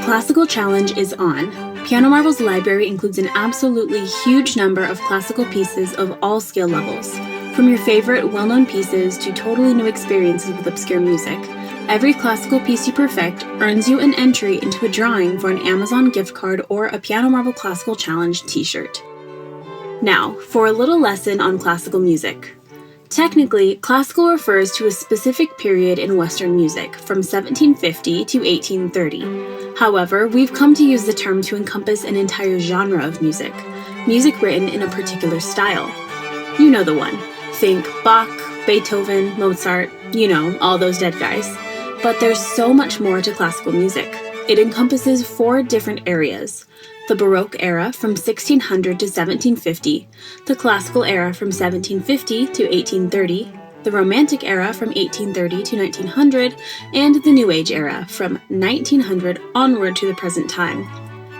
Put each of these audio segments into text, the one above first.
classical challenge is on. Piano Marvel's library includes an absolutely huge number of classical pieces of all skill levels. From your favorite well-known pieces to totally new experiences with obscure music, every classical piece you perfect earns you an entry into a drawing for an Amazon gift card or a Piano Marvel Classical Challenge t-shirt. Now, for a little lesson on classical music. Technically, classical refers to a specific period in Western music, from 1750 to 1830. However, we've come to use the term to encompass an entire genre of music written in a particular style. You know the one. Think Bach, Beethoven, Mozart, all those dead guys. But there's so much more to classical music. It encompasses 4 different areas. The Baroque era from 1600 to 1750, the Classical era from 1750 to 1830, the Romantic era from 1830 to 1900, and the New Age era from 1900 onward to the present time.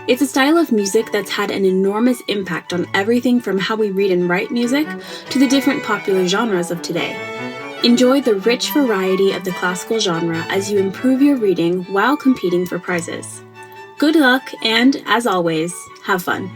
It's a style of music that's had an enormous impact on everything from how we read and write music to the different popular genres of today. Enjoy the rich variety of the classical genre as you improve your reading while competing for prizes. Good luck and, as always, have fun.